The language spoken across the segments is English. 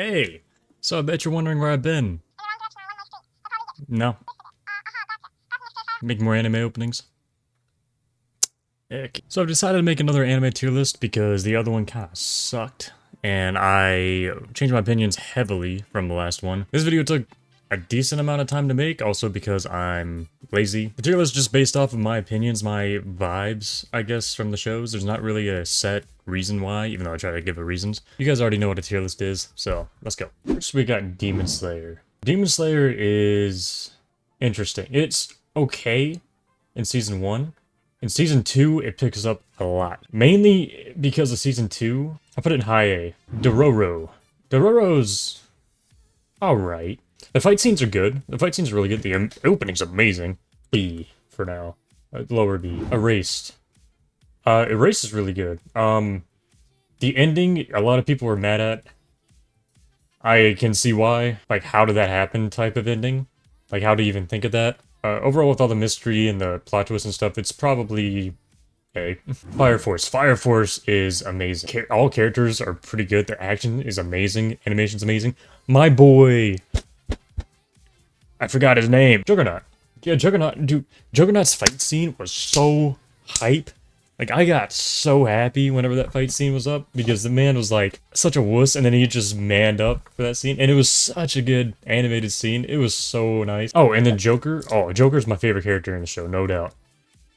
Hey, so I bet you're wondering where I've been. No, make more anime openings. Ick. So I've decided to make another anime tier list because the other one kinda sucked. And I changed my opinions heavily from the last one. This video took a decent amount of time to make, also because I'm lazy. The tier list is just based off of my opinions, my vibes, I guess, from the shows. There's not really a set reason why, even though I try to give a reasons. You guys already know what a tier list is, so let's go. First we got Demon Slayer. Demon Slayer is interesting. It's okay in season 1. In season 2, it picks up a lot. Mainly because of season 2, I put it in high A. Dororo. Dororo's alright. The fight scenes are good. The fight scenes are really good. The opening's amazing. B for now. Lower B. Erased. Erased is really good. The ending, a lot of people were mad at. I can see why. Like, how did that happen type of ending. Like, how do you even think of that? Overall, with all the mystery and the plot twists and stuff, it's probably A. Fire Force. Fire Force is amazing. All characters are pretty good. Their action is amazing. Animation's amazing. My boy... I forgot his name. Juggernaut. Yeah, Juggernaut. Dude, Juggernaut's fight scene was so hype. Like, I got so happy whenever that fight scene was up, because the man was, like, such a wuss, and then he just manned up for that scene, and it was such a good animated scene. It was so nice. Oh, and then Joker. Oh, Joker's my favorite character in the show, no doubt.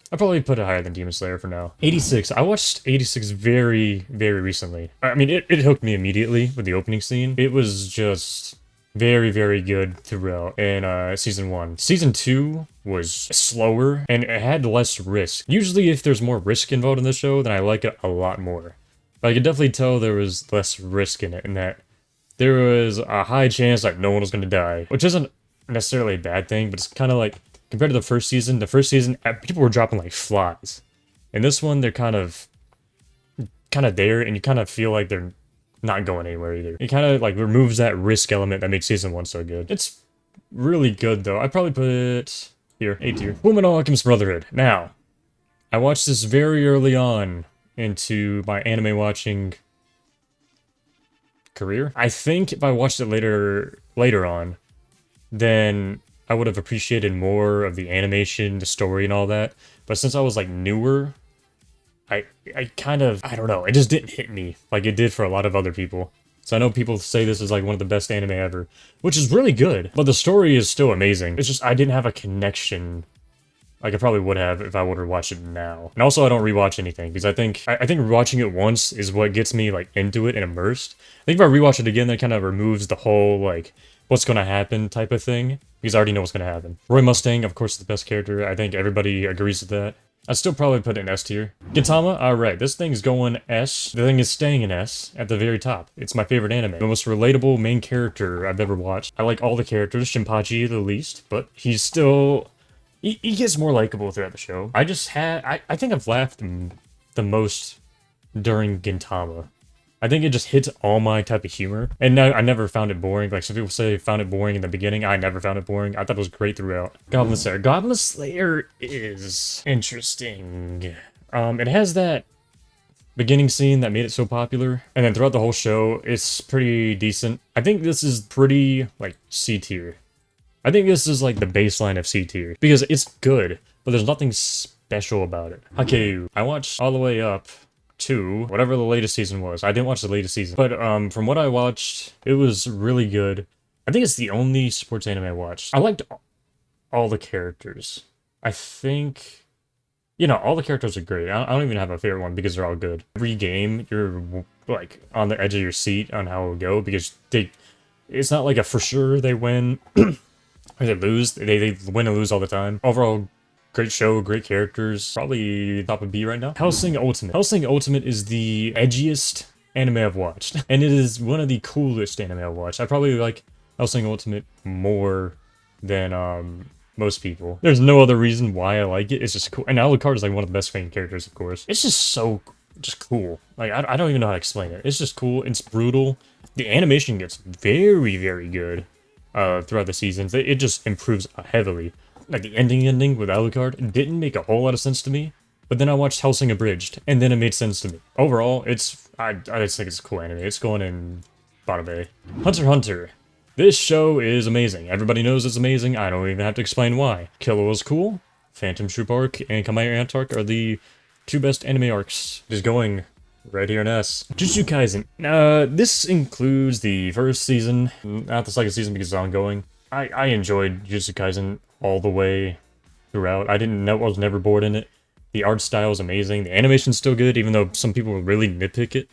I'll probably put it higher than Demon Slayer for now. 86. I watched 86 very, very recently. I mean, it hooked me immediately with the opening scene. It was just... very, very good throughout in season 1. Season 2 was slower, and it had less risk. Usually if there's more risk involved in the show, then I like it a lot more. But I could definitely tell there was less risk in it, in that there was a high chance that no one was going to die. Which isn't necessarily a bad thing, but it's kind of like, compared to the first season, people were dropping like flies. In this one, they're kind of there, and you kind of feel like they're not going anywhere either. It kind of like removes that risk element that makes season 1 so good. It's really good though. I'd probably put it here, A tier. Fullmetal Alchemist Brotherhood. Now, I watched this very early on into my anime watching career. I think if I watched it later on, then I would have appreciated more of the animation, the story, and all that. But since I was like newer, I kind of, I don't know, it just didn't hit me like it did for a lot of other people. So I know people say this is like one of the best anime ever, which is really good, but the story is still amazing. It's just I didn't have a connection like I probably would have if I would have watched it now. And also I don't rewatch anything, because I think rewatching it once is what gets me like into it and immersed. I think if I rewatch it again, that kind of removes the whole like what's gonna happen type of thing, because I already know what's gonna happen. Roy Mustang, of course, is the best character. I think everybody agrees with that. I'd still probably put it in S tier. Gintama, alright, this thing's going S. The thing is staying in S at the very top. It's my favorite anime. The most relatable main character I've ever watched. I like all the characters, Shinpachi the least, but he's still... He gets more likable throughout the show. I think I've laughed the most during Gintama. I think it just hits all my type of humor. And I never found it boring. Like some people say they found it boring in the beginning. I never found it boring. I thought it was great throughout. Goblin Slayer. Goblin Slayer is interesting. It has that beginning scene that made it so popular. And then throughout the whole show, it's pretty decent. I think this is pretty, like, C tier. I think this is, like, the baseline of C tier. Because it's good, but there's nothing special about it. Haikyuu. I watched all the way up to whatever the latest season was. I didn't watch the latest season, but from what I watched, it was really good. I think it's the only sports anime I watched. I liked all the characters. I think, you know, all the characters are great. I don't even have a favorite one because they're all good. Every game, you're like on the edge of your seat on how it will go, because it's not like a for sure they win or they lose. They win and lose all the time. Overall, great show, great characters. Probably top of B right now. Hellsing Ultimate. Hellsing Ultimate is the edgiest anime I've watched. And it is one of the coolest anime I've watched. I probably like Hellsing Ultimate more than most people. There's no other reason why I like it. It's just cool. And Alucard is like one of the best main characters, of course. It's just so cool. Like, I don't even know how to explain it. It's just cool. It's brutal. The animation gets very, very good throughout the seasons. It just improves heavily. Like, the ending with Alucard didn't make a whole lot of sense to me, but then I watched Hellsing Abridged, and then it made sense to me. Overall, I just think it's a cool anime. It's going in bottom A. HunterxHunter. This show is amazing. Everybody knows it's amazing. I don't even have to explain why. Killer was cool. Phantom Troop arc and Kaguya arc are the two best anime arcs. Just going right here in S. Jujutsu Kaisen. This includes the first season, not the second season because it's ongoing. I enjoyed Jujutsu Kaisen all the way throughout. I was never bored in it. The art style is amazing. The animation's still good, even though some people really nitpick it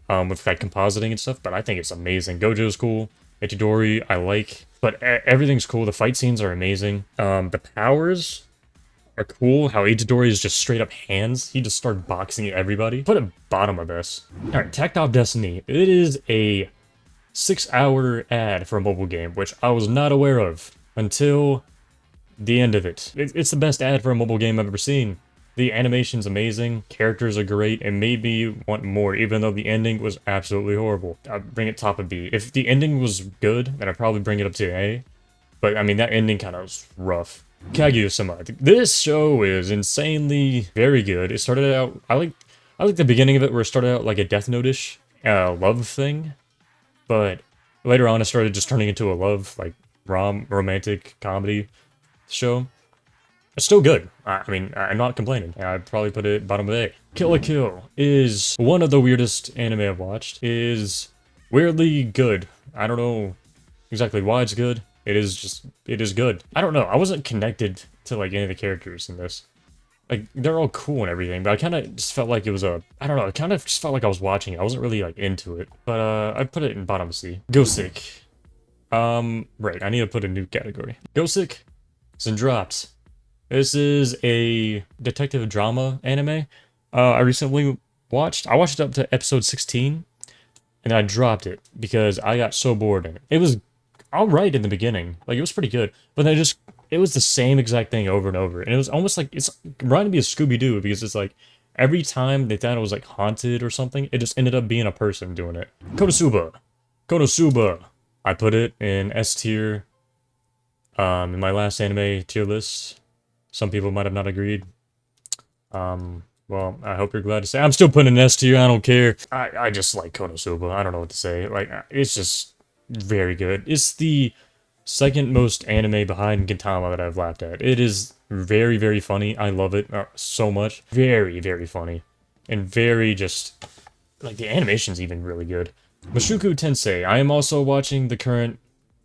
with like compositing and stuff. But I think it's amazing. Gojo's cool. Itadori, I like. But everything's cool. The fight scenes are amazing. The powers are cool. How Itadori is just straight up hands. He just started boxing everybody. Put a bottom of this. Alright, Takt Op Destiny. It is a 6-hour ad for a mobile game, which I was not aware of until the end of it. It's the best ad for a mobile game I've ever seen. The animation's amazing, characters are great, and made me want more, even though the ending was absolutely horrible. I'd bring it top of B. If the ending was good, then I'd probably bring it up to A. But, I mean, that ending kind of was rough. Kaguya Sama. This show is insanely very good. It started out... I like the beginning of it, where it started out like a Death Note-ish love thing. But later on, it started just turning into a love, like, romantic comedy show. It's still good. I mean, I'm not complaining. I'd probably put it bottom of A. Kill la Kill is one of the weirdest anime I've watched. It is weirdly good. I don't know exactly why it's good. It is good. I don't know. I wasn't connected to like any of the characters in this. Like, they're all cool and everything, but I kind of just felt like it was I don't know, it kind of just felt like I was watching it. I wasn't really like into it. But I put it in bottom C. Gosick. Right, I need to put a new category. Gosick is in drops. This is a detective drama anime I recently watched. I watched it up to episode 16, and I dropped it because I got so bored in it. It was alright in the beginning. Like, it was pretty good. But then it was the same exact thing over and over. And it was almost like, it reminded me of Scooby-Doo, because it's like, every time they thought it was like haunted or something, it just ended up being a person doing it. Konosuba. Konosuba. I put it in S tier in my last anime tier list. Some people might have not agreed. Well, I hope you're glad to say. I'm still putting an S tier, I don't care. I just like Konosuba. I don't know what to say. Like, it's just very good. It's the second most anime behind Gintama that I've laughed at. It is very, very funny. I love it so much. Very, very funny. And very just... like, the animation's even really good. Mushoku Tensei. I am also watching the current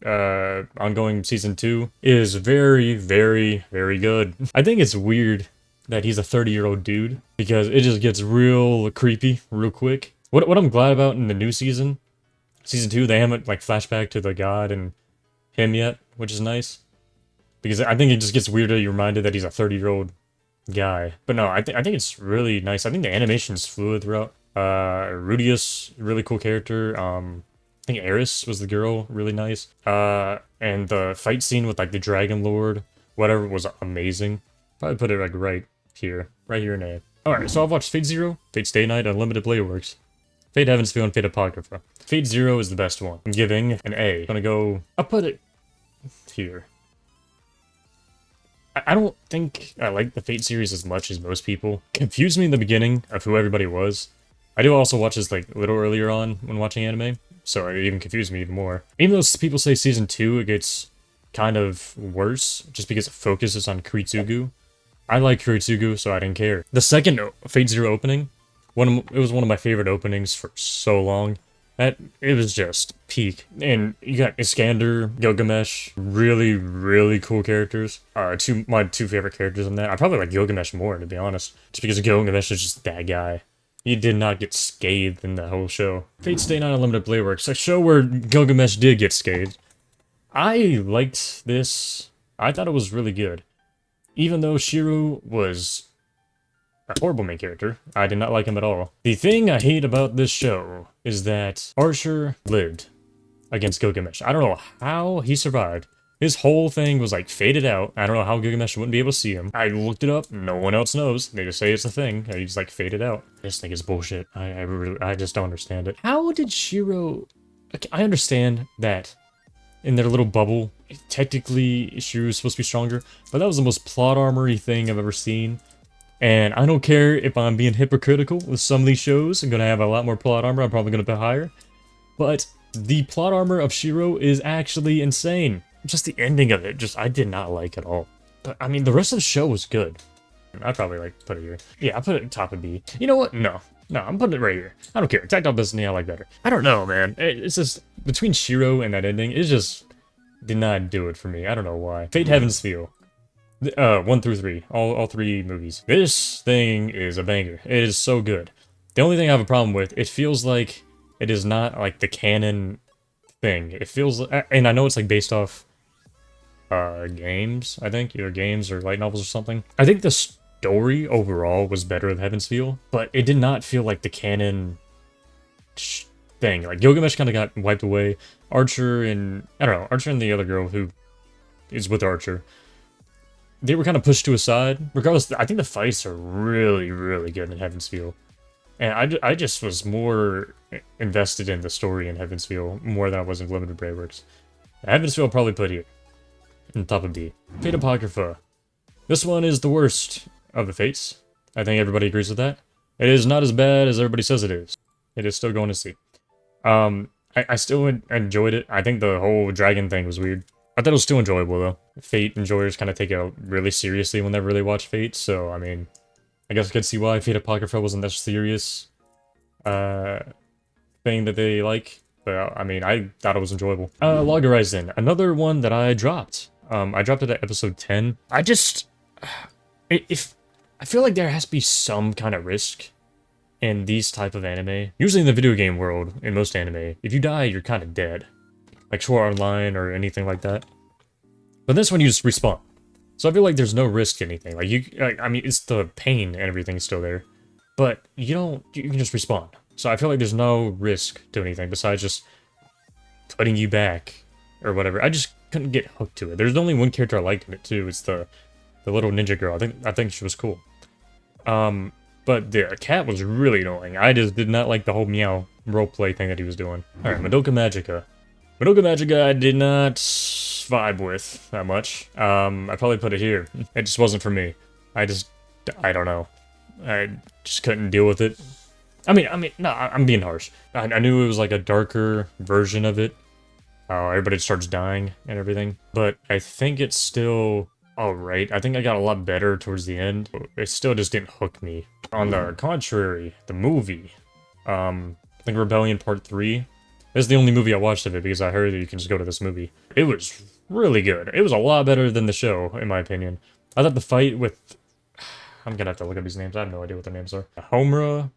ongoing season 2. It is very, very, very good. I think it's weird that he's a 30-year-old dude, because it just gets real creepy real quick. What I'm glad about in the new season 2, they haven't like flashback to the god and him yet, which is nice, because I think it just gets weirder. You're reminded that he's a 30-year-old guy. But no, I think it's really nice. I think the animation's fluid throughout. Rudius, really cool character. I think Eris was the girl, really nice. And the fight scene with like the Dragon Lord, whatever, was amazing. Probably put it like right here in A. Alright, so I've watched Fate Zero, Fate Stay Night, Unlimited Blade Works, Fate Heaven's Feel, and Fate Apocrypha. Fate Zero is the best one. I'm giving an A. I'll put it here. I don't think I like the Fate series as much as most people. Confused me in the beginning of who everybody was. I do also watch this like a little earlier on when watching anime, so it even confused me even more. Even though people say season 2 it gets kind of worse just because it focuses on Kuritsugu. I like Kuritsugu, so I didn't care. The second Fate Zero opening, it was one of my favorite openings for so long. It was just peak. And you got Iskander, Gilgamesh, really, really cool characters. My two favorite characters in that. I probably like Gilgamesh more, to be honest, just because Gilgamesh is just that guy. He did not get scathed in the whole show. Fate Stay Night Unlimited Blade Works, a show where Gilgamesh did get scathed. I liked this. I thought it was really good. Even though Shiro was a horrible main character, I did not like him at all. The thing I hate about this show is that Archer lived against Gilgamesh. I don't know how he survived. His whole thing was like faded out. I don't know how Gilgamesh wouldn't be able to see him. I looked it up. No one else knows. They just say it's a thing. He's like faded out. This thing is bullshit. I just don't understand it. How did Shiro... I understand that in their little bubble, technically Shiro's supposed to be stronger, but that was the most plot armory thing I've ever seen. And I don't care if I'm being hypocritical with some of these shows. I'm gonna have a lot more plot armor. I'm probably gonna put higher. But The plot armor of Shiro is actually insane. Just the ending of it, I did not like at all. But I mean, the rest of the show was good. I'd probably like put it here. Yeah, I'll put it top of B. You know what? No, I'm putting it right here. I don't care. Takt Op Destiny I like better. I don't know, man. It's just, between Shiro and that ending, it just did not do it for me. I don't know why. Fate Heaven's Feel. 1 through 3. All 3 movies. This thing is a banger. It is so good. The only thing I have a problem with, it feels like it is not like the canon thing. It feels, and I know it's like based off games, I think, either games or light novels or something. I think the story overall was better than Heaven's Feel, but it did not feel like the canon thing. Like Gilgamesh kind of got wiped away. Archer and Archer and the other girl who is with Archer, they were kind of pushed to a side. Regardless, I think the fights are really, really good in Heaven's Feel. And I just was more invested in the story in Heaven's Feel more than I was in Limited Brave Works. Heaven's Feel I'll probably put here, in top of B. Fate Apocrypha. This one is the worst of the Fates. I think everybody agrees with that. It is not as bad as everybody says it is. It is still going to C. I still enjoyed it. I think the whole dragon thing was weird. I thought it was still enjoyable, though. Fate enjoyers kind of take it really seriously when they really watch Fate, so, I mean, I guess I could see why Fate Apocrypha wasn't that serious thing that they like. But, I mean, I thought it was enjoyable. Log Horizon, another one that I dropped. I dropped it at episode 10. I feel like there has to be some kind of risk in these type of anime. Usually in the video game world, in most anime, if you die, you're kind of dead. Like Sword Art Online or anything like that. But this one you just respawn. So I feel like there's no risk to anything. Like I mean, it's the pain and everything's still there. But you can just respawn. So I feel like there's no risk to anything besides just putting you back or whatever. I just couldn't get hooked to it. There's only one character I liked in it too. It's the little ninja girl. I think she was cool. But the cat was really annoying. I just did not like the whole meow roleplay thing that he was doing. Alright, Madoka Magica. Madoka Magica I did not vibe with that much. I probably put it here. It just wasn't for me. I don't know. I just couldn't deal with it. I mean, no, I'm being harsh. I knew it was like a darker version of it. Everybody starts dying and everything. But I think it's still alright. I think I got a lot better towards the end. It still just didn't hook me. On the contrary, the movie, I think Rebellion Part 3, this is the only movie I watched of it because I heard that you can just go to this movie. It was really good. It was a lot better than the show, in my opinion. I thought the fight with... I'm gonna have to look up these names. I have no idea what their names are. Homura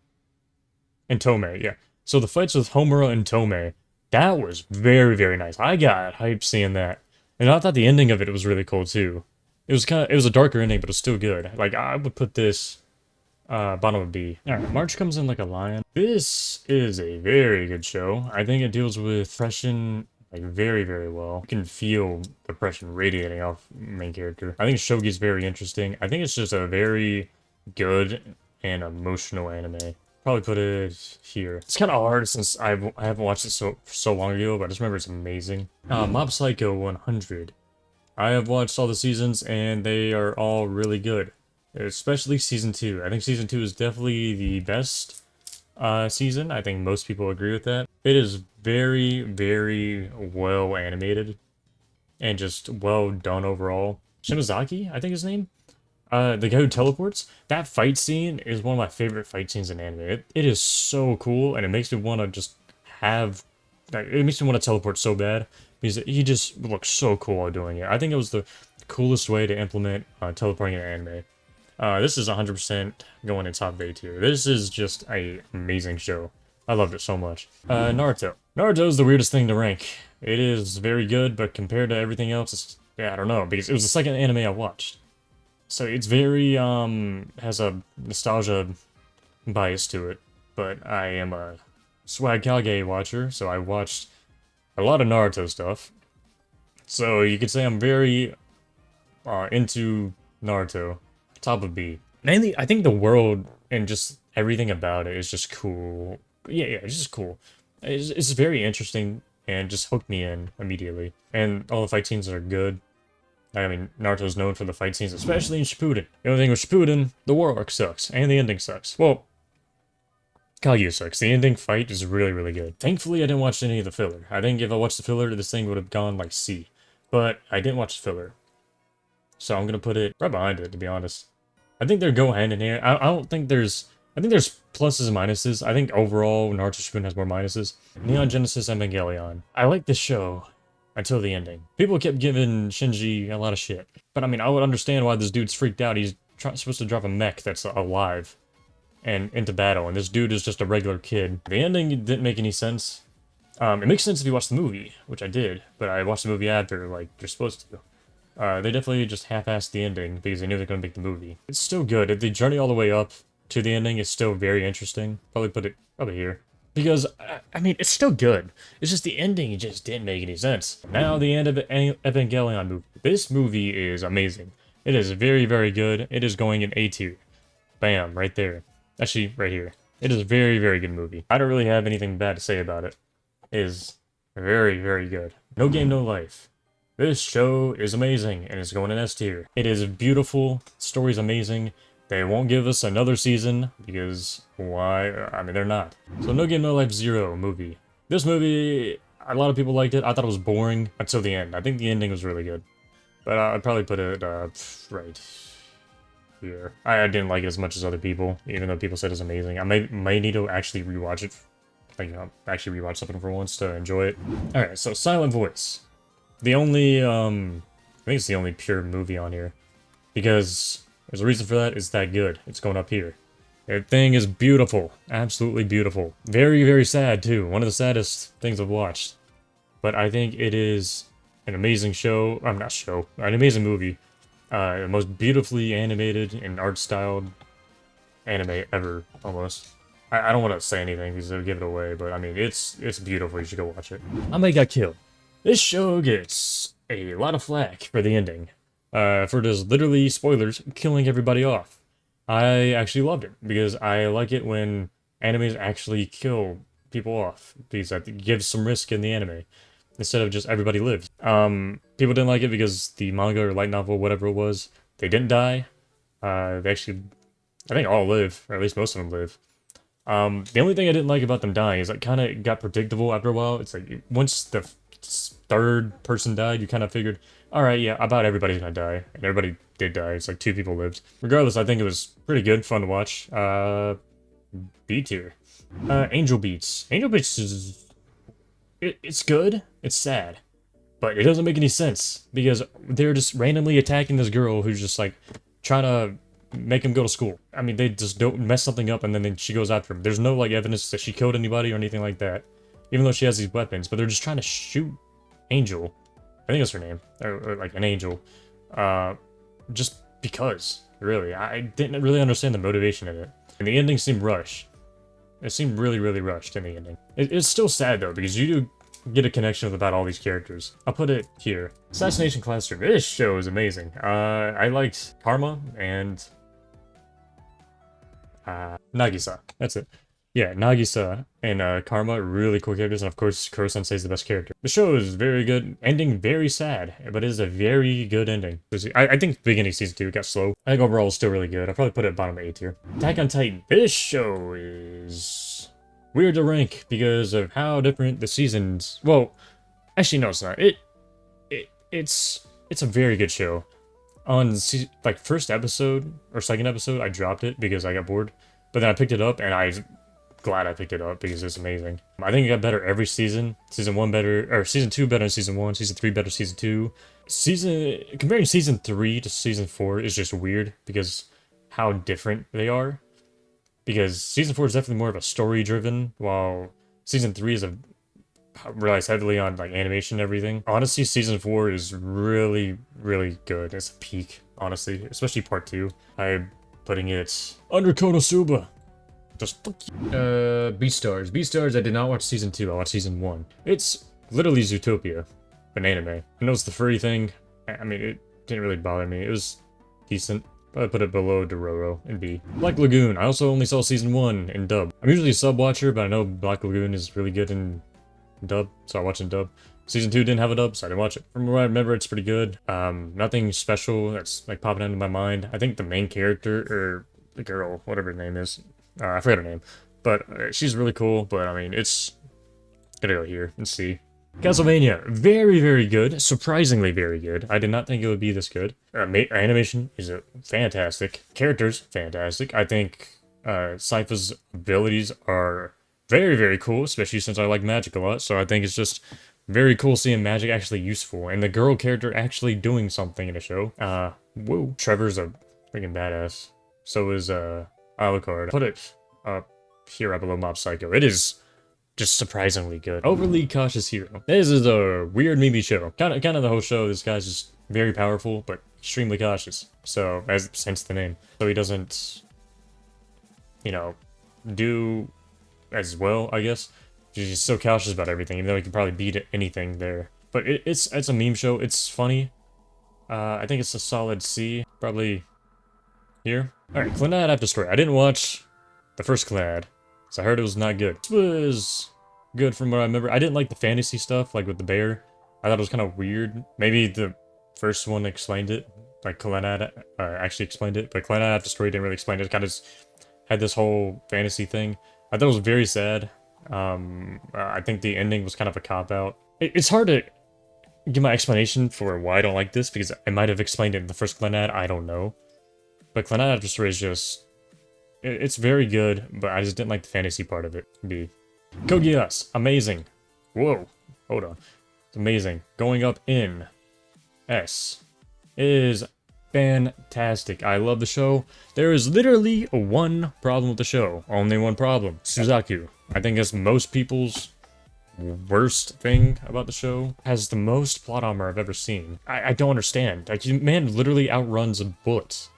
and Tomei, yeah. So the fights with Homura and Tomei, that was very, very nice. I got hyped seeing that. And I thought the ending of it was really cool, too. It was a darker ending, but it was still good. Like, I would put this bottom of B. Alright, March Comes In Like a Lion. This is a very good show. I think it deals with depression, like, very, very well. You can feel depression radiating off main character. I think Shogi's very interesting. I think it's just a very good and emotional anime. Probably put it here. It's kind of hard since I haven't watched it so long ago, but I just remember it's amazing. Mob Psycho 100. I have watched all the seasons, and they are all really good. Especially Season 2. I think Season 2 is definitely the best season. I think most people agree with that. It is very, very well animated, and just well done overall. Shimazaki, I think his name? The guy who teleports? That fight scene is one of my favorite fight scenes in anime. It is so cool, and it makes me want to just have... It makes me want to teleport so bad. Because he just looks so cool while doing it. I think it was the coolest way to implement teleporting in anime. This is 100% going in top A tier. This is just an amazing show. I loved it so much. Naruto. Naruto is the weirdest thing to rank. It is very good, but compared to everything else, it's... Yeah, I don't know. Because it was the second anime I watched. So it's very, has a nostalgia bias to it. But I am a Swag Kage watcher, so I watched a lot of Naruto stuff. So you could say I'm very into Naruto. Top of B. Mainly, I think the world and just everything about it is just cool. Yeah, it's just cool. It's very interesting and just hooked me in immediately. And all the fight scenes are good. I mean, Naruto's known for the fight scenes, especially in Shippuden. The only thing with Shippuden, the war arc sucks, and the ending sucks. Well, Kaguya. The ending fight is really, really good. Thankfully, I didn't watch any of the filler. I think if I watched the filler, this thing would have gone like C. But I didn't watch the filler. So I'm gonna put it right behind it, to be honest. I think they go hand in hand. I don't think there's... I think there's pluses and minuses. I think overall, Naruto Shippuden has more minuses. Neon Genesis Evangelion. I like this show until the ending. People kept giving Shinji a lot of shit. But I mean, I would understand why this dude's freaked out. He's supposed to drop a mech that's alive and into battle, and this dude is just a regular kid. The ending didn't make any sense. It makes sense if you watch the movie, which I did, but I watched the movie after, like you're supposed to. They definitely just half-assed the ending because they knew they're gonna make the movie. It's still good. The journey all the way up to the ending is still very interesting. Probably put it over here. Because, I mean, it's still good. It's just the ending just didn't make any sense. Now, the End of Evangelion movie. This movie is amazing. It is very, very good. It is going in A tier. Bam, right there. Actually, right here. It is a very, very good movie. I don't really have anything bad to say about it. It is very, very good. No Game, No Life. This show is amazing, and it's going in S tier. It is beautiful. The story's amazing. They won't give us another season, because why? I mean, they're not. So No Game, No Life 0 movie. This movie, a lot of people liked it. I thought it was boring until the end. I think the ending was really good. But I'd probably put it right here. I didn't like it as much as other people, even though people said it's amazing. I might need to actually rewatch it. Like, you know, actually rewatch something for once to enjoy it. Alright, so Silent Voice. The only, I think it's the only pure movie on here. Because there's a reason for that. It's that good. It's going up here. The thing is beautiful. Absolutely beautiful. Very, very sad, too. One of the saddest things I've watched. But I think it is an amazing show. I'm not show. An amazing movie. The most beautifully animated and art-styled anime ever, almost. I don't want to say anything because it'll give it away, but I mean, it's beautiful. You should go watch it. Akame Ga Kill. This show gets a lot of flack for the ending. For just literally, spoilers, killing everybody off. I actually loved it, because I like it when animes actually kill people off, because that gives some risk in the anime, instead of just everybody lives. People didn't like it because the manga or light novel, whatever it was, they didn't die. They actually, I think all live, or at least most of them live. The only thing I didn't like about them dying is it kind of got predictable after a while. It's like, once the third person died, you kind of figured, alright, yeah, about everybody's gonna die. And everybody did die. It's like 2 people lived. Regardless, I think it was pretty good, fun to watch. B tier. Angel Beats. Angel Beats is... It's good. It's sad. But it doesn't make any sense. Because they're just randomly attacking this girl who's just like, trying to make him go to school. I mean, they just don't mess something up and then she goes after him. There's no, like, evidence that she killed anybody or anything like that. Even though she has these weapons. But they're just trying to shoot Angel. I think that's her name. Or like, an angel. Just because. Really. I didn't really understand the motivation in it. And the ending seemed rushed. It seemed really, really rushed in the ending. It's still sad, though, because you do get a connection with about all these characters. I'll put it here. Assassination Classroom. This show is amazing. I liked Karma and... Nagisa. That's it. Yeah, Nagisa and Karma are really cool characters, and of course, Kuro-sensei is the best character. The show is very good, ending very sad, but it is a very good ending. I think the beginning of Season 2 got slow. I think overall it's still really good. I'll probably put it at bottom of A tier. Attack on Titan. This show is weird to rank because of how different the seasons... Well, actually no, it's not. It's a very good show. On, like, first episode, or second episode, I dropped it because I got bored. But then I picked it up, and I'm glad I picked it up because it's amazing. I think it got better every season. Season 1 better, or Season 2 better than Season 1, Season 3 better than Season 2. Comparing Season 3 to Season 4 is just weird because how different they are. Because Season 4 is definitely more of a story-driven, while Season 3 relies heavily on, like, animation and everything. Honestly, Season 4 is really, really good. It's a peak, honestly, especially Part 2. I'm putting it under Konosuba. Just fuck you. Beastars. Beastars, I did not watch Season 2, I watched Season 1. It's literally Zootopia, an anime. I know it's the furry thing. I mean, it didn't really bother me. It was decent. But I put it below Dororo in B. Black Lagoon. I also only saw Season 1 in dub. I'm usually a sub watcher, but I know Black Lagoon is really good in dub, so I watched in dub. Season 2 didn't have a dub, so I didn't watch it. From what I remember, it's pretty good. Nothing special that's like popping into my mind. I think the main character, or the girl, whatever her name is, I forgot her name, But she's really cool, but I mean, it's gonna go here and see. Castlevania, very, very good. Surprisingly very good. I did not think it would be this good. Animation is fantastic. Characters, fantastic. I think Sypha's abilities are very, very cool, especially since I like magic a lot. So I think it's just very cool seeing magic actually useful. And the girl character actually doing something in a show. Whoa. Trevor's a freaking badass. So is Alucard. Put it up here below Mob Psycho. It is just surprisingly good. Overly cautious hero. This is a weird meme show. Kind of the whole show. This guy's just very powerful, but extremely cautious. So, hence the name. So he doesn't, you know, do as well, I guess. He's so cautious about everything, even though he can probably beat anything there. But it's a meme show. It's funny. I think it's a solid C. Probably here. Alright, Clannad After Story. I didn't watch the first Clannad, so I heard it was not good. This was good from what I remember. I didn't like the fantasy stuff, like with the bear. I thought it was kind of weird. Maybe the first one explained it, like Clannad actually explained it, but Clannad After Story didn't really explain it. It kind of had this whole fantasy thing. I thought it was very sad. I think the ending was kind of a cop-out. It's hard to give my explanation for why I don't like this, because I might have explained it in the first Clannad, I don't know. But Clannad After Story is just... It's very good, but I just didn't like the fantasy part of it. B. Code Geass, amazing. Whoa, hold on. It's amazing. Going up in S is fantastic. I love the show. There is literally one problem with the show. Only one problem. Suzaku. I think that's most people's worst thing about the show. Has the most plot armor I've ever seen. I don't understand. Like, man literally outruns bullets.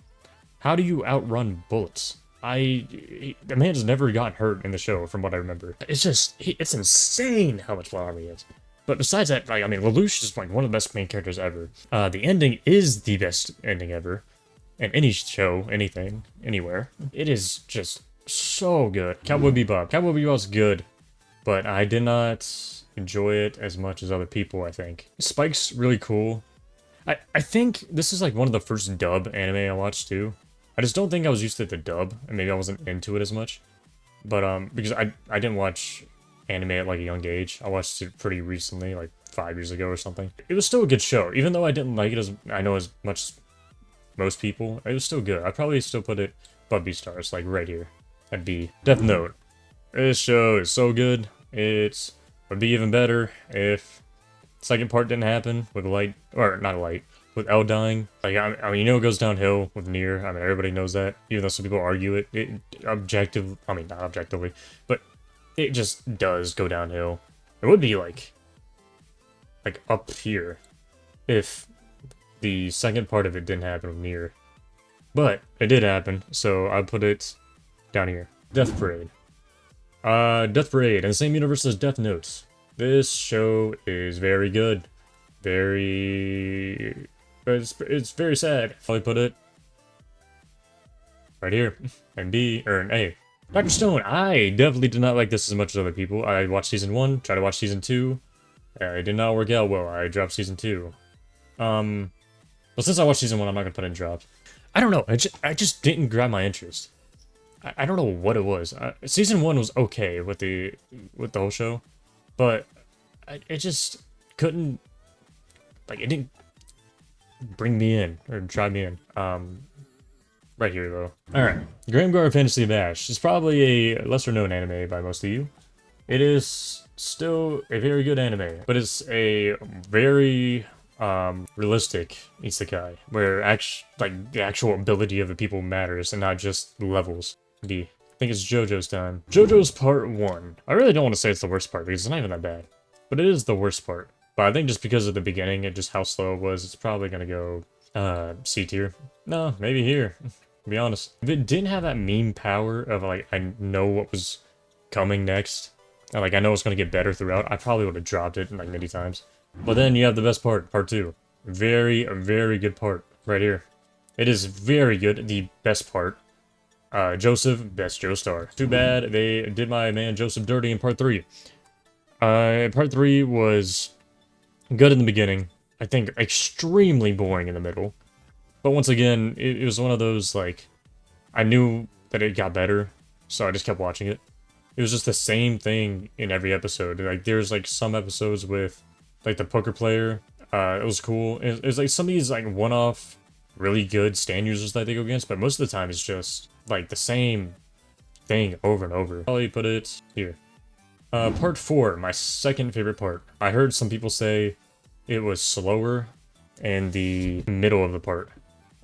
How do you outrun bullets? The man's never gotten hurt in the show, from what I remember. It's just, it's insane how much plot armor he has. But besides that, like, I mean, Lelouch is like one of the best main characters ever. The ending is the best ending ever. In any show, anything, anywhere. It is just so good. Cowboy Bebop. Cowboy Bebop's good, but I did not enjoy it as much as other people, I think. Spike's really cool. I think this is like one of the first dub anime I watched too. I just don't think I was used to the dub, and maybe I wasn't into it as much. But, because I didn't watch anime at like a young age. I watched it pretty recently, like 5 years ago or something. It was still a good show, even though I didn't like it as much as most people. It was still good. I'd probably still put it above Beastars, like right here at B. Death Note. This show is so good. It would be even better if the second part didn't happen with Light, or not Light, with L dying. Like, I mean, you know it goes downhill with Nier. I mean, everybody knows that, even though some people argue it. Not objectively, but it just does go downhill. It would be like up here if the second part of it didn't happen with Nier. But it did happen, so I put it down here. Death Parade. Death Parade, in the same universe as Death Note. This show is very good. It's very sad. I'll put it right here. And B, or an A. Dr. Stone, I definitely did not like this as much as other people. I watched season 1, tried to watch season 2. It did not work out well. I dropped season 2. But since I watched season 1, I'm not gonna put in drops. I don't know. I just didn't grab my interest. I don't know what it was. Season 1 was okay with the whole show, but it just couldn't, like, it didn't bring me in or drive me in. Right here though. All right, Grimgar Fantasy Bash is probably a lesser known anime by most of you. It is still a very good anime, but it's a very realistic isekai where the actual ability of the people matters and not just levels. B. I think it's JoJo's time. JoJo's part 1. I really don't want to say it's the worst part because it's not even that bad, but it is the worst part. But I think just because of the beginning and just how slow it was, it's probably gonna go C tier. No, maybe here. To be honest, if it didn't have that meme power of like I know what was coming next, and like I know it's gonna get better throughout, I probably would have dropped it like many times. But then you have the best part, part 2. Very, very good part right here. It is very good. The best part. Joseph, best Joestar. Too bad they did my man Joseph dirty in part 3. Part 3 was good in the beginning. I think extremely boring in the middle. But once again, it was one of those, like, I knew that it got better, so I just kept watching it. it was just the same thing in every episode. Like there's like some episodes with like the poker player. It was cool. It was like some of these like one-off really good stand users that they go against, but most of the time it's just like the same thing over and over. Probably put it here. Part 4, my second favorite part. I heard some people say it was slower in the middle of the part.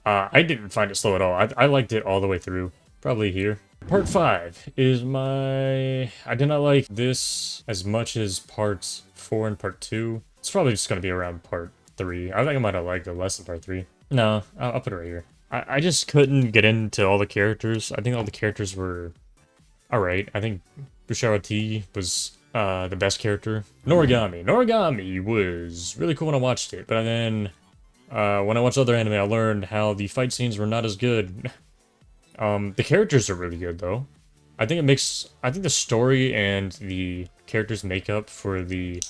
I didn't find it slow at all. I liked it all the way through. Probably here. Part 5 is my... I did not like this as much as parts 4 and part 2. It's probably just going to be around part 3. I think I might have liked it less than part 3. No, I'll put it right here. I just couldn't get into all the characters. I think all the characters were alright. I think Bushara T was the best character. Noragami was really cool when I watched it, but then when I watched other anime, I learned how the fight scenes were not as good. The characters are really good though. I think the story and the characters make up for the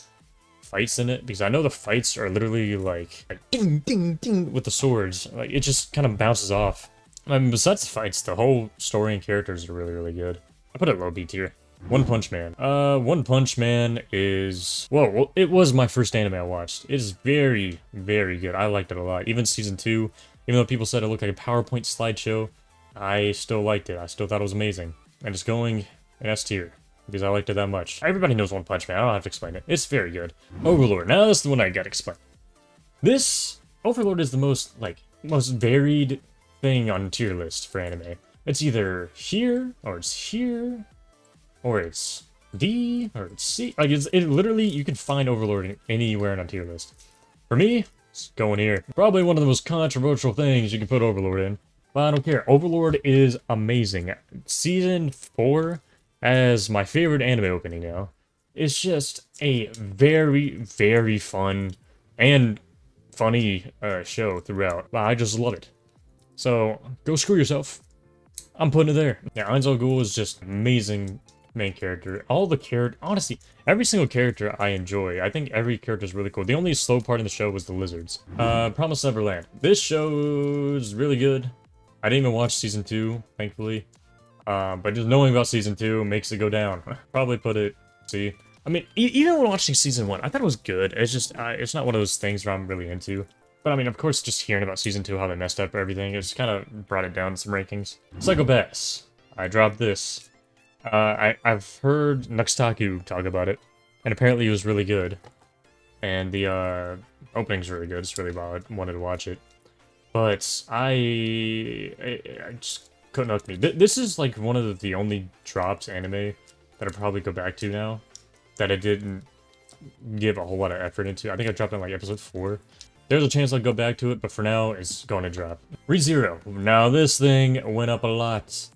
fights in it, because I know the fights are literally like ding ding ding with the swords. Like it just kind of bounces off. I mean, besides the fights, the whole story and characters are really, really good. I put it low B tier. One Punch Man. One Punch Man is... Well, it was my first anime I watched. It is very, very good. I liked it a lot. Even Season 2, even though people said it looked like a PowerPoint slideshow, I still liked it. I still thought it was amazing. And it's going in S tier, because I liked it that much. Everybody knows One Punch Man. I don't have to explain it. It's very good. Overlord. Now that's the one I gotta explain. This... Overlord is the most varied thing on tier list for anime. It's either here, or it's here, or it's D, or it's C. Like, it literally, you can find Overlord anywhere on a tier list. For me, it's going here. Probably one of the most controversial things you can put Overlord in, but I don't care. Overlord is amazing. Season 4 as my favorite anime opening now. It's just a very, very fun and funny show throughout. I just love it. So, go screw yourself. I'm putting it there. Yeah, Ainzel Ghoul is just amazing main character. All the honestly, every single character I enjoy. I think every character is really cool. The only slow part in the show was the lizards. Promised Neverland. This show is really good. I didn't even watch Season 2, thankfully. But just knowing about Season 2 makes it go down. Probably put it C. I mean, even when watching Season 1, I thought it was good. It's just, it's not one of those things where I'm really into. But I mean, of course, just hearing about Season 2, how they messed up everything, it's kind of brought it down to some rankings. Psycho Pass. I dropped this. I've heard Nuxtaku talk about it, and apparently it was really good. And the opening's really good. It's really wild. I wanted to watch it. But I just couldn't hook me. This is like one of the only dropped anime that I'll probably go back to now that I didn't give a whole lot of effort into. I think I dropped in like episode 4. There's a chance I'll go back to it, but for now, it's going to drop. ReZero. Now, this thing went up a lot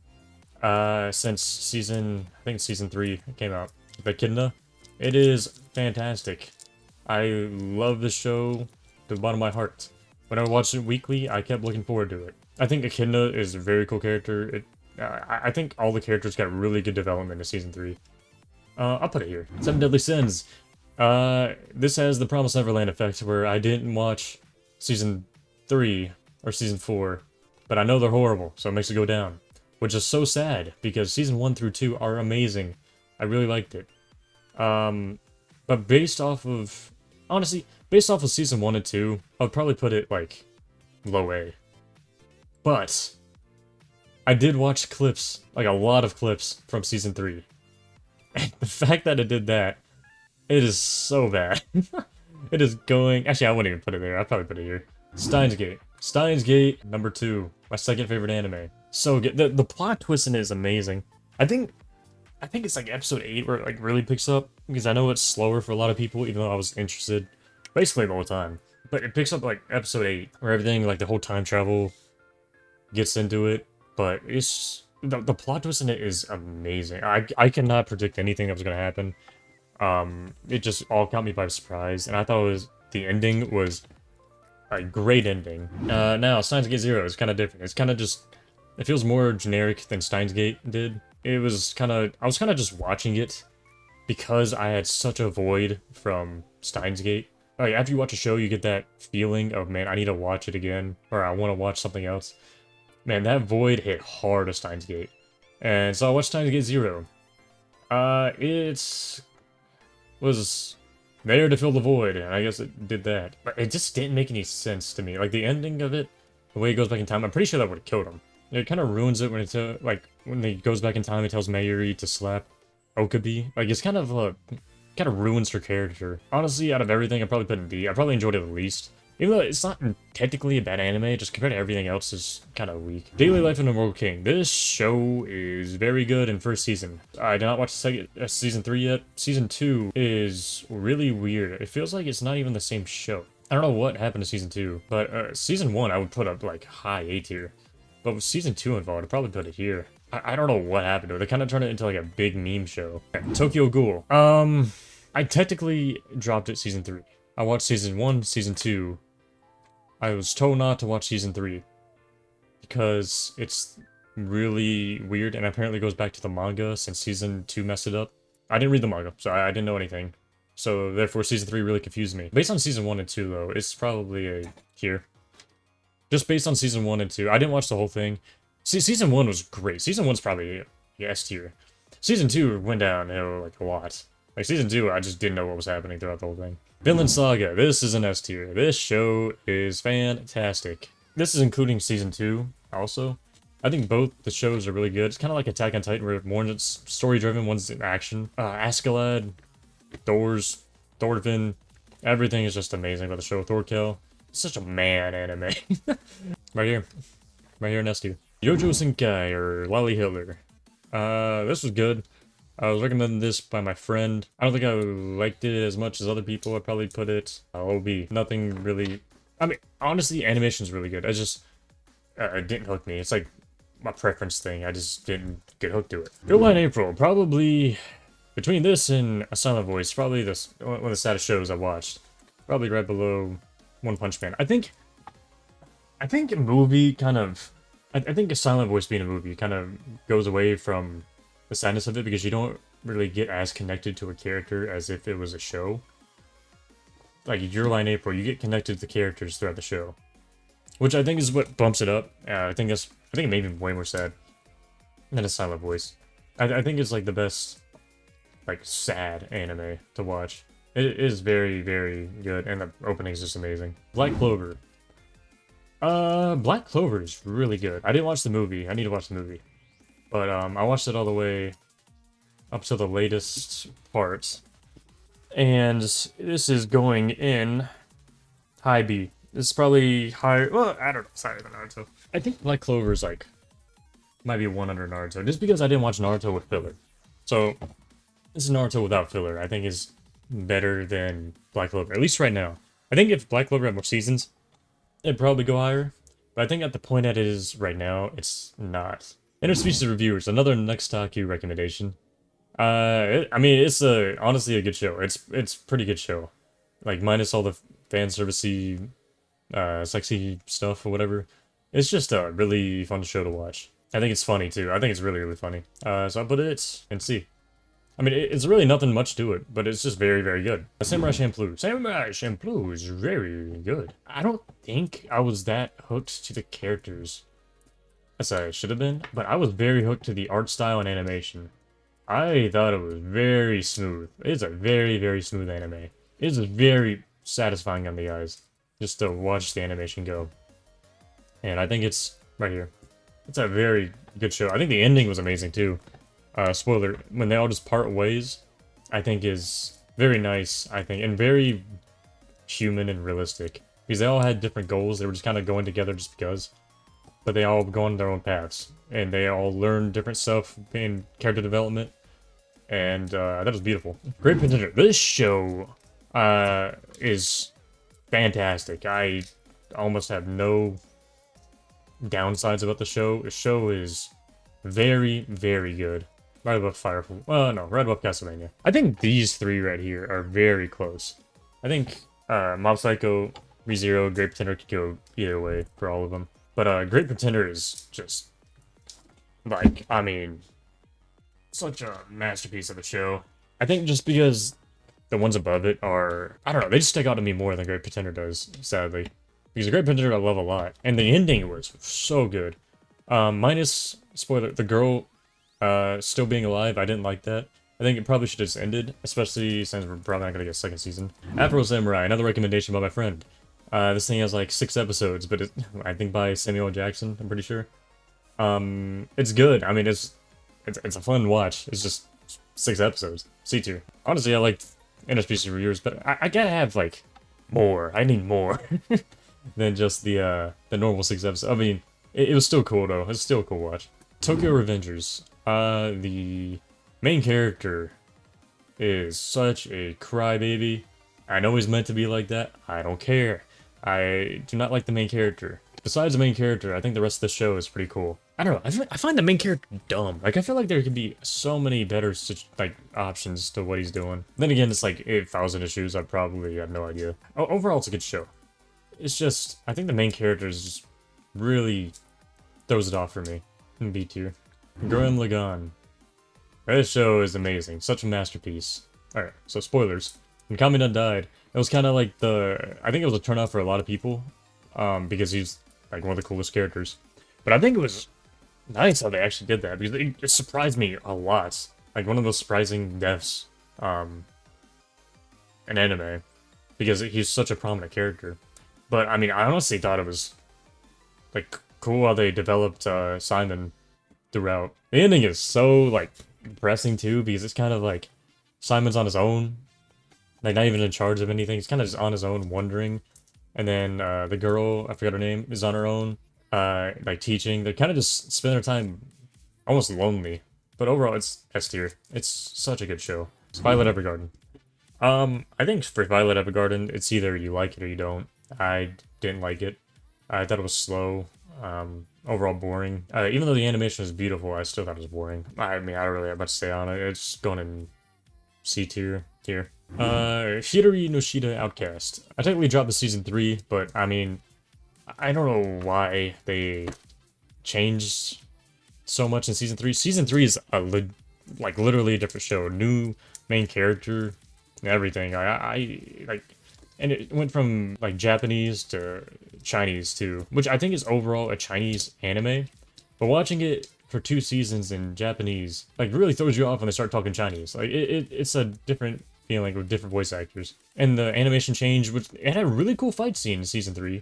since season 3 came out. The Echidna. It is fantastic. I love this show to the bottom of my heart. When I watched it weekly, I kept looking forward to it. I think Echidna is a very cool character. I think all the characters got really good development in season 3. I'll put it here. 7 Deadly Sins. This has the Promised Neverland effect where I didn't watch season 3 or season 4, but I know they're horrible, so it makes it go down. Which is so sad, because season 1 through 2 are amazing. I really liked it. But based off of... Honestly, based off of season 1 and 2, I would probably put it, like, low A. But, I did watch clips, like a lot of clips from season 3. And the fact that it did that, it is so bad. It is going... Actually, I wouldn't even put it there. I'd probably put it here. Steins Gate. Steins Gate, number 2. My second favorite anime. So good. The plot twist in it is amazing. I think it's like episode 8 where it like really picks up, because I know it's slower for a lot of people, even though I was interested basically the whole time. But it picks up like episode 8, where everything, like the whole time travel gets into it. But it's... The plot twist in it is amazing. I cannot predict anything that was going to happen. It just all caught me by surprise, and I thought the ending was a great ending. Now, Steins Gate 0 is kind of different. It's kind of just... It feels more generic than Steins Gate did. I was kind of just watching it because I had such a void from Steins Gate. Like, after you watch a show, you get that feeling of, man, I need to watch it again, or I want to watch something else. Man, that void hit hard of Steins Gate. And so I watched Steins Gate 0. It was there to fill the void, and I guess it did that. But it just didn't make any sense to me. Like, the ending of it, the way he goes back in time, I'm pretty sure that would have killed him. It kind of ruins it when it's, like, when he goes back in time and tells Mayuri to slap Okabe. Like, it's kind of, kind of ruins her character. Honestly, out of everything, I'd probably put it in D. I probably enjoyed it the least. Even though it's not technically a bad anime, just compared to everything else, is kind of weak. Daily Life of the Immortal King. This show is very good in first season. I did not watch season 3 yet. Season 2 is really weird. It feels like it's not even the same show. I don't know what happened to season 2, but season 1 I would put up like high A tier. But with season 2 involved, I'd probably put it here. I don't know what happened to it. They kind of turned it into like a big meme show. Tokyo Ghoul. I technically dropped it season 3. I watched season 1, season 2. I was told not to watch season 3 because it's really weird and apparently goes back to the manga since season 2 messed it up. I didn't read the manga, so I didn't know anything. So therefore season 3 really confused me. Based on season 1 and 2 though, it's probably a here. Just based on season 1 and 2. I didn't watch the whole thing. See, season 1 was great. Season 1's probably S tier. Season 2 went down, like a lot. Like, season 2, I just didn't know what was happening throughout the whole thing. Vinland Saga. This is an S tier. This show is fantastic. This is including season 2, also. I think both the shows are really good. It's kind of like Attack on Titan, where one's story-driven, one's in action. Askeladd, Doors, Thorfinn, everything is just amazing about the show. Thorkel. It's such a man anime. Right here. Right here in S tier. Youjo Senki, or Lolly Hitler. This was good. I was recommended this by my friend. I don't think I liked it as much as other people. I'd probably put it OB. Nothing really... I mean, honestly, animation's really good. I just... it didn't hook me. It's like my preference thing. I just didn't get hooked to it. July and April. Probably... Between this and A Silent Voice, probably one of the saddest shows I watched. Probably right below One Punch Man. I think a movie kind of... I think A Silent Voice being a movie kind of goes away from the sadness of it because you don't really get as connected to a character as if it was a show. Like Your Line April, you get connected to the characters throughout the show, which I think is what bumps it up. I think it made me way more sad than A Silent Voice. I think it's like the best, like, sad anime to watch. It is very, very good, and the opening is just amazing. Black Clover. Black Clover is really good. I didn't watch the movie. I need to watch the movie. But, I watched it all the way up to the latest part. And this is going in high B. This is probably higher... Well, I don't know. It's higher than Naruto. I think Black Clover is, like, might be 1 under Naruto. Just because I didn't watch Naruto with filler. So, this is Naruto without filler. I think is better than Black Clover. At least right now. I think if Black Clover had more seasons, it'd probably go higher. But I think at the point that it is right now, it's not. Interspecies Reviewers, another Nextaku recommendation. I mean, it's honestly a good show. It's pretty good show. Like, minus all the fan servicey, sexy stuff or whatever. It's just a really fun show to watch. I think it's funny too. I think it's really, really funny. So I'll put it in C. I mean, it's really nothing much to it, but it's just very, very good. Samurai Champloo. Samurai Champloo is very good. I don't think I was that hooked to the characters as I should have been, but I was very hooked to the art style and animation. I thought it was very smooth. It's a very, very smooth anime. It's very satisfying on the eyes, just to watch the animation go. And I think it's right here. It's a very good show. I think the ending was amazing too. Spoiler, when they all just part ways, I think is very nice, I think, and very human and realistic. Because they all had different goals, they were just kind of going together just because. But they all go on their own paths. And they all learn different stuff in character development. And that was beautiful. Great Pretender. This show is fantastic. I almost have no downsides about the show. The show is very, very good. Right above Fireful. Well, no, right above Castlevania. I think these three right here are very close. I think Mob Psycho, ReZero, Great Pretender could go either way for all of them. But Great Pretender is just, like, I mean, such a masterpiece of a show. I think just because the ones above it are, I don't know, they just stick out to me more than Great Pretender does, sadly. Because the Great Pretender I love a lot. And the ending was so good. Minus, spoiler, the girl still being alive, I didn't like that. I think it probably should have just ended, especially since we're probably not gonna get a second season. Afro Samurai, another recommendation by my friend. This thing has like 6 episodes, but I think by Samuel Jackson, I'm pretty sure. It's good. I mean, it's a fun watch. It's just 6 episodes. C tier. Honestly, I liked Interspecies Reviewers, but I gotta have like more. I need more than just the normal 6 episodes. I mean, it was still cool though. It's still a cool watch. Tokyo Revengers. The main character is such a crybaby. I know he's meant to be like that. I don't care. I do not like the main character. Besides the main character, I think the rest of the show is pretty cool. I don't know. I find the main character dumb. Like, I feel like there could be so many better like options to what he's doing. Then again, it's like 8,000 issues. I probably have no idea. Overall, it's a good show. It's just, I think the main character is just really throws it off for me in B tier. Gurren Lagann. This show is amazing. Such a masterpiece. Alright, so spoilers. When Kamina died, it was kind of like I think it was a turnoff for a lot of people, because he's like one of the coolest characters. But I think it was nice how they actually did that, because it surprised me a lot. Like, one of those surprising deaths, in anime, because he's such a prominent character. But, I mean, I honestly thought it was, like, cool how they developed, Simon throughout. The ending is so, like, depressing, too, because it's kind of like Simon's on his own. Like, not even in charge of anything. He's kind of just on his own, wondering. And then, the girl, I forgot her name, is on her own, like, teaching. They kind of just spend their time almost lonely. But overall, it's S tier. It's such a good show. It's Violet Evergarden. I think for Violet Evergarden, it's either you like it or you don't. I didn't like it. I thought it was slow. Overall boring. Even though the animation is beautiful, I still thought it was boring. I mean, I don't really have much to say on it. It's going in C tier here. Hidori no Shida Outcast. I technically dropped the season 3, but I mean, I don't know why they changed so much in season 3. Season 3 is like literally a different show. New main character and everything. I like, and it went from like Japanese to Chinese too, which I think is overall a Chinese anime. But watching it for 2 seasons in Japanese, like, really throws you off when they start talking Chinese. Like, it's a different feeling with different voice actors. And the animation change, which it had a really cool fight scene in season 3,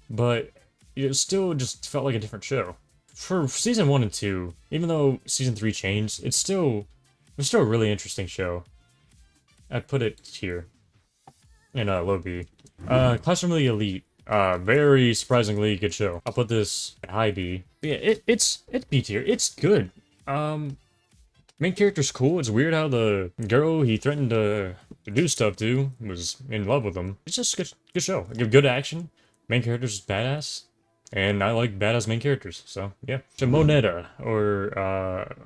but it still just felt like a different show. For season 1 and 2, even though season 3 changed, it's still a really interesting show. I'd put it here in low B. Classroom of the Elite. Very surprisingly good show. I'll put this at high B. Yeah, it's B tier. It's good. Main character's cool. It's weird how the girl he threatened to do stuff to was in love with him. It's just good show. Good action. Main character's badass. And I like badass main characters, so yeah. Moneta, or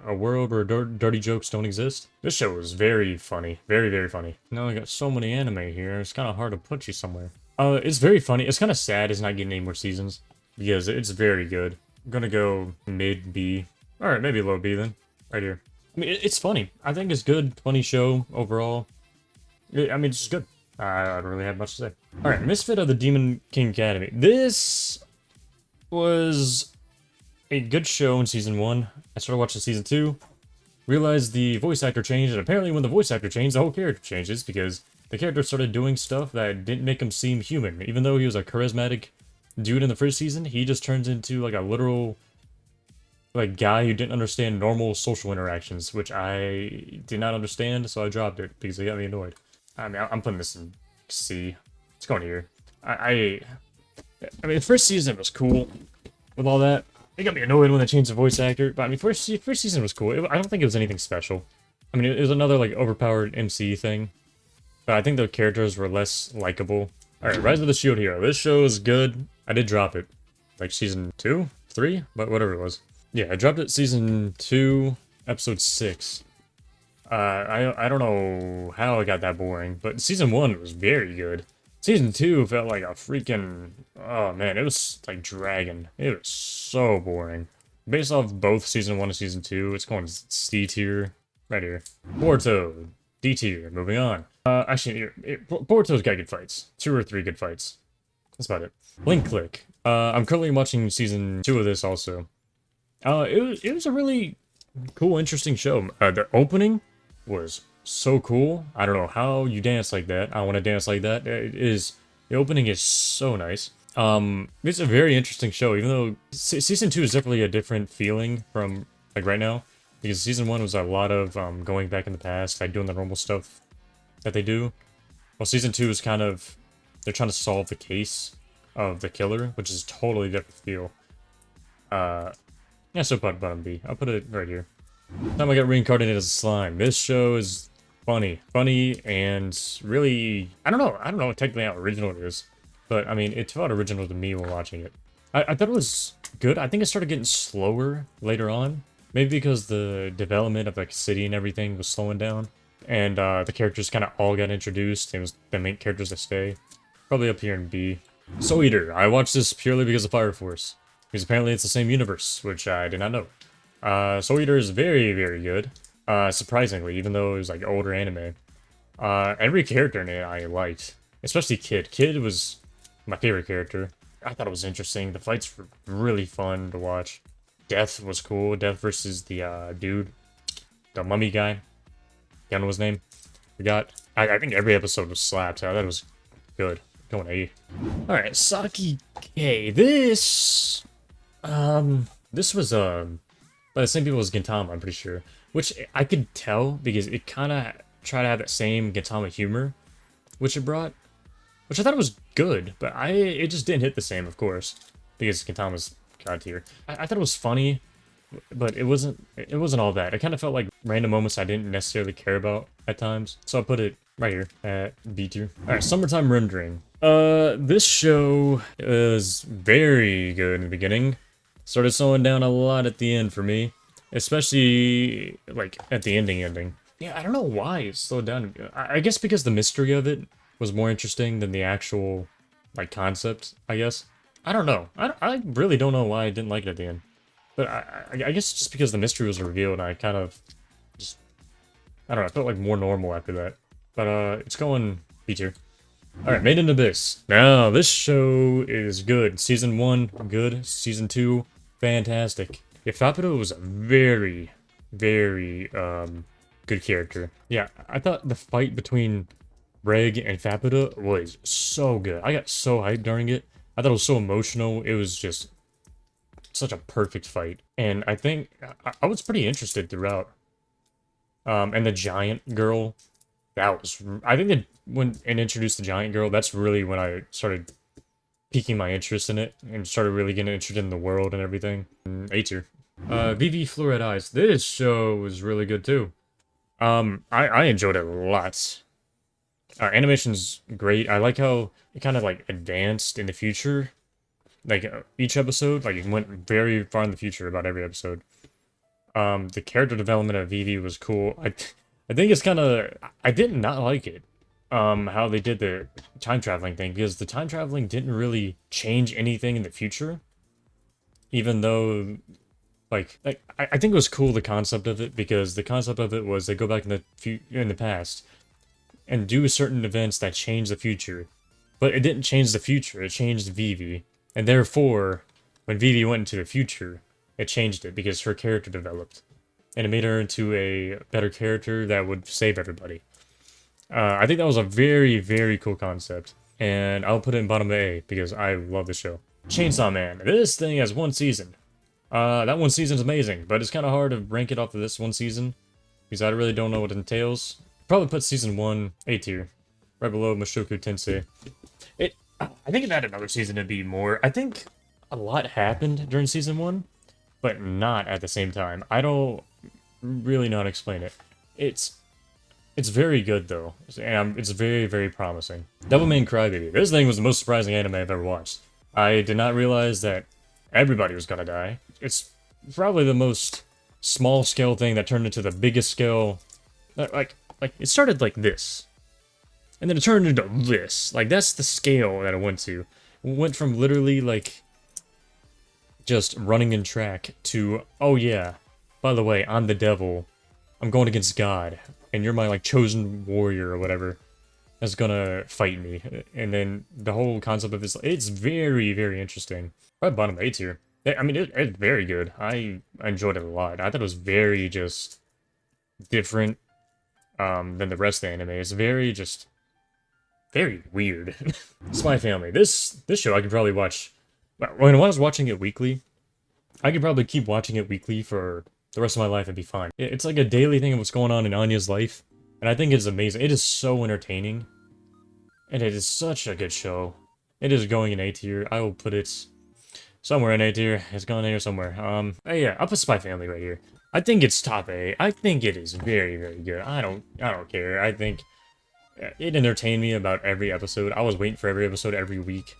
A World Where Dirty Jokes Don't Exist. This show was very funny. Very, very funny. Now I got so many anime here, it's kind of hard to put you somewhere. It's very funny. It's kind of sad it's not getting any more seasons, because it's very good. I'm gonna go mid B. Alright, maybe low B then. Right here. I mean, it's funny. I think it's good. Funny show overall. I mean, it's just good. I don't really have much to say. Alright, Misfit of the Demon King Academy. This was a good show in season 1. I started watching season 2. Realized the voice actor changed, and apparently when the voice actor changed, the whole character changes, because the character started doing stuff that didn't make him seem human. Even though he was a charismatic dude in the first season, he just turns into like a literal like guy who didn't understand normal social interactions, which I did not understand, so I dropped it because it got me annoyed. I mean, I'm putting this in C. It's going here. I mean, the first season was cool with all that. It got me annoyed when they changed the voice actor, but I mean, first season was cool. I don't think it was anything special. I mean, it was another like overpowered MC thing, but I think the characters were less likable. All right, Rise of the Shield Hero. This show is good. I did drop it, like season 2, 3, but whatever it was. Yeah, I dropped it season 2, episode 6. I don't know how it got that boring, but season 1 was very good. Season 2 felt like a freaking... Oh man, it was like dragging. It was so boring. Based off both season 1 and season 2, it's going C tier right here. Boruto, D tier, moving on. Actually, Boruto's got good fights. 2 or 3 good fights. That's about it. Link Click. I'm currently watching season 2 of this also. It was a really cool, interesting show. The opening was so cool. I don't know how you dance like that. I want to dance like that. The opening is so nice. It's a very interesting show, even though season 2 is definitely a different feeling from like right now, because season 1 was a lot of going back in the past, like doing the normal stuff that they do. Well, season 2 is kind of, they're trying to solve the case of the killer, which is totally different feel. Yeah, so bottom B. I'll put it right here. Time I got reincarnated as a slime. This show is funny, and really, I don't know technically how original it is, but I mean, it felt original to me when watching it. I thought it was good. I think it started getting slower later on, maybe because the development of like city and everything was slowing down, and the characters kind of all got introduced. It was the main characters that stay. Probably up here in B. Soul Eater. I watched this purely because of Fire Force, because apparently it's the same universe, which I did not know. Soul Eater is very, very good. Surprisingly, even though it was like older anime. Every character in it I liked, especially Kid. Kid was my favorite character. I thought it was interesting. The fights were really fun to watch. Death was cool. Death versus the dude, the mummy guy. Can't know his name. Forgot. I think every episode was slapped. So that was good. Going A. All right, Saki K. This was by the same people as Gintama, I'm pretty sure. Which I could tell because it kind of tried to have that same Gintama humor, which it brought. Which I thought was good, but it just didn't hit the same, of course, because Gintama's god tier. I thought it was funny, but it wasn't all that. It kind of felt like random moments I didn't necessarily care about at times. So I put it right here at B tier. Alright, Summertime Rendering. This show is very good in the beginning. Started slowing down a lot at the end for me. Especially, like, at the ending. Yeah, I don't know why it slowed down. I guess because the mystery of it was more interesting than the actual, like, concept, I guess. I don't know. I really don't know why I didn't like it at the end. But I guess just because the mystery was revealed, I kind of just... I don't know, I felt like more normal after that. But, it's going B tier. Alright, Made in Abyss. Now, this show is good. Season 1, good. Season 2, fantastic. Yeah, Faputo was a very, very, good character. Yeah, I thought the fight between Reg and Faputo was so good. I got so hyped during it. I thought it was so emotional. It was just such a perfect fight. And I think I was pretty interested throughout. And the giant girl, that was... I think that when it introduced the giant girl, that's really when I started piquing my interest in it and started really getting interested in the world and everything. A tier. VV Fluoride Eyes. This show was really good too. I enjoyed it a lot. Animation's great. I like how it kind of like advanced in the future. Like each episode, like it went very far in the future about every episode. The character development of VV was cool. I think it's kind of... I did not like it. How they did the time traveling thing, because the time traveling didn't really change anything in the future, even though like I think it was cool, the concept of it, because the concept of it was they go back in the past and do certain events that change the future, but it didn't change the future, it changed Vivi, and therefore when Vivi went into the future it changed it because her character developed and it made her into a better character that would save everybody. I think that was a very, very cool concept, and I'll put it in bottom A because I love the show. Chainsaw Man. This thing has one season. That one season is amazing, but it's kind of hard to rank it off of this one season because I really don't know what it entails. Probably put season 1 A tier, right below Mushoku Tensei. I think if it had another season, it'd be more. I think a lot happened during season 1, but not at the same time. I don't really know how to explain it. It's very good, though, and it's very, very promising. Devilman Crybaby. This thing was the most surprising anime I've ever watched. I did not realize that everybody was gonna die. It's probably the most small-scale thing that turned into the biggest scale. Like it started like this, and then it turned into this. Like, that's the scale that it went to. It went from literally, like, just running in track to, oh yeah, by the way, I'm the devil. I'm going against God. And you're my, like, chosen warrior or whatever that's gonna fight me. And then the whole concept of this, it's very, very interesting. Right bottom A tier. I mean, it's very good. I enjoyed it a lot. I thought it was very just different than the rest of the anime. It's very just very weird. Spy Family. This show I could probably watch. When I was watching it weekly, I could probably keep watching it weekly for the rest of my life and be fine. It's like a daily thing of what's going on in Anya's life, and I think it's amazing. It is so entertaining, and it is such a good show. It is going in A tier. I will put it somewhere in A tier. It's going in here somewhere. Yeah, I'll put Spy Family right here. I think it's top A. I think it is very, very good. I don't care. I think it entertained me about every episode. I was waiting for every episode every week.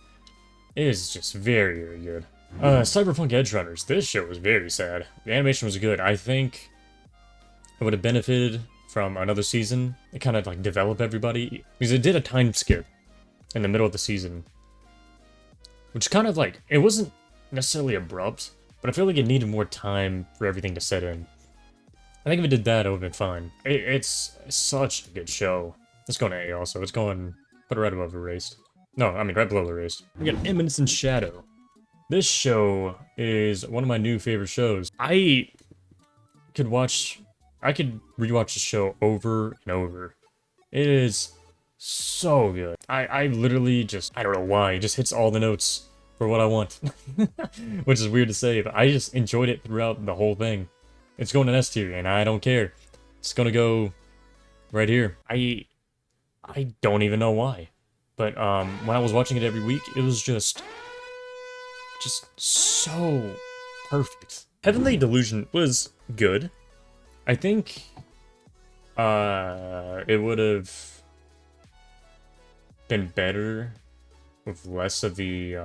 It is just very, very good. Cyberpunk Edge Runners. This show was very sad. The animation was good. I think it would have benefited from another season. It kind of like develop everybody, because it did a time skip in the middle of the season, which kind of like, it wasn't necessarily abrupt, but I feel like it needed more time for everything to set in. I think if it did that, it would have been fine. It's such a good show. It's going to A also. It's going, put it right above Erased. No, I mean right below Erased. We got Eminence in Shadow. This show is one of my new favorite shows. I could rewatch the show over and over. It is so good. I literally just, I don't know why, it just hits all the notes for what I want. Which is weird to say, but I just enjoyed it throughout the whole thing. It's going in S tier, and I don't care. It's gonna go right here. I don't even know why. But when I was watching it every week, it was just so perfect. Heavenly Delusion was good. I think it would have been better with less of the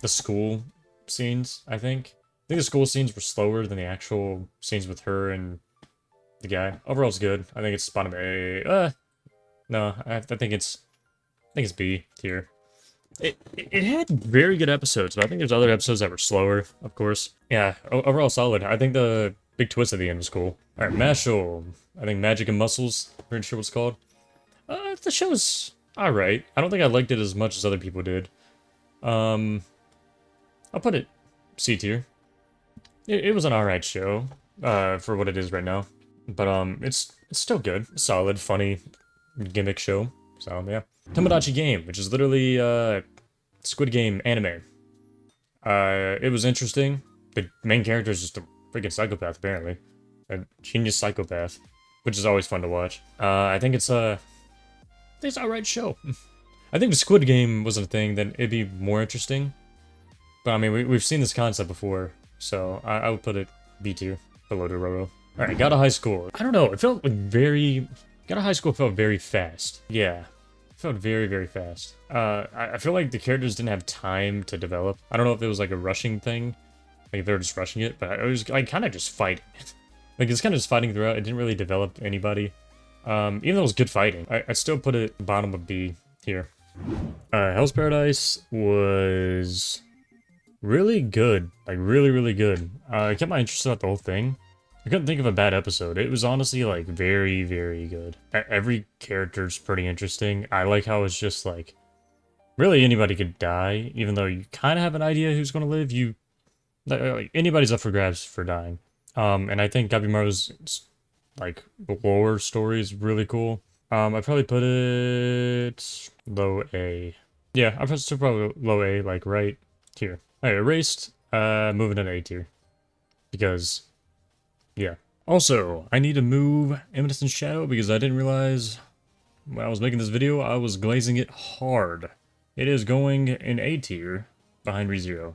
school scenes, I think. I think the school scenes were slower than the actual scenes with her and the guy. Overall, it's good. I think it's bottom A. No, I think it's B tier. It had very good episodes, but I think there's other episodes that were slower, of course. Yeah, overall solid. I think the big twist at the end was cool. Alright, Mashal. I think Magic and Muscles. Pretty sure what it's called. The show's alright. I don't think I liked it as much as other people did. I'll put it C tier. It was an alright show, for what it is right now. But, it's still good. Solid, funny gimmick show. So, yeah. Tomodachi Game, which is literally, Squid Game anime. It was interesting. The main character is just a freaking psychopath, apparently. A genius psychopath. Which is always fun to watch. I think it's an alright show. I think if Squid Game wasn't a thing, then it'd be more interesting. But, I mean, we've seen this concept before. So, I would put it B tier, below Dororo. Alright, Got a High School. I don't know, it felt like Got a High School felt very fast. Yeah, it felt very, very fast. I feel like the characters didn't have time to develop. I don't know if it was like a rushing thing, like they were just rushing it, but it was like kind of just fighting. Like it's kind of just fighting throughout. It didn't really develop anybody. Even though it was good fighting, I still put it bottom of B here. Hell's Paradise was really good, like really, really good. It kept my interest throughout the whole thing. I couldn't think of a bad episode. It was honestly, like, very, very good. Every character's pretty interesting. I like how it's just, like, really anybody could die, even though you kind of have an idea who's going to live. Like, anybody's up for grabs for dying. And I think Gabimaru's, like, lore story is really cool. I'd probably put it low A. Yeah, I'd probably low A, like, right here. Alright, Erased, moving to A tier. Because... yeah. Also, I need to move Eminence in Shadow because I didn't realize when I was making this video, I was glazing it hard. It is going in A tier behind ReZero.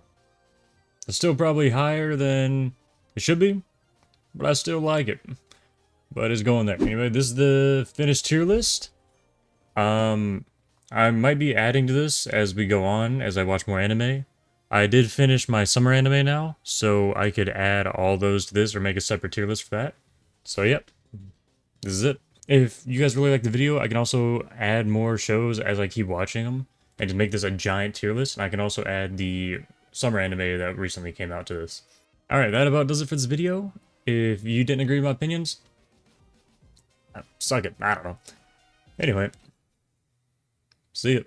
It's still probably higher than it should be, but I still like it. But it's going there. Anyway, this is the finished tier list. I might be adding to this as we go on, as I watch more anime. I did finish my summer anime now, so I could add all those to this or make a separate tier list for that. So yep, this is it. If you guys really like the video, I can also add more shows as I keep watching them, and just make this a giant tier list, and I can also add the summer anime that recently came out to this. Alright, that about does it for this video. If you didn't agree with my opinions, suck it, I don't know. Anyway, see ya.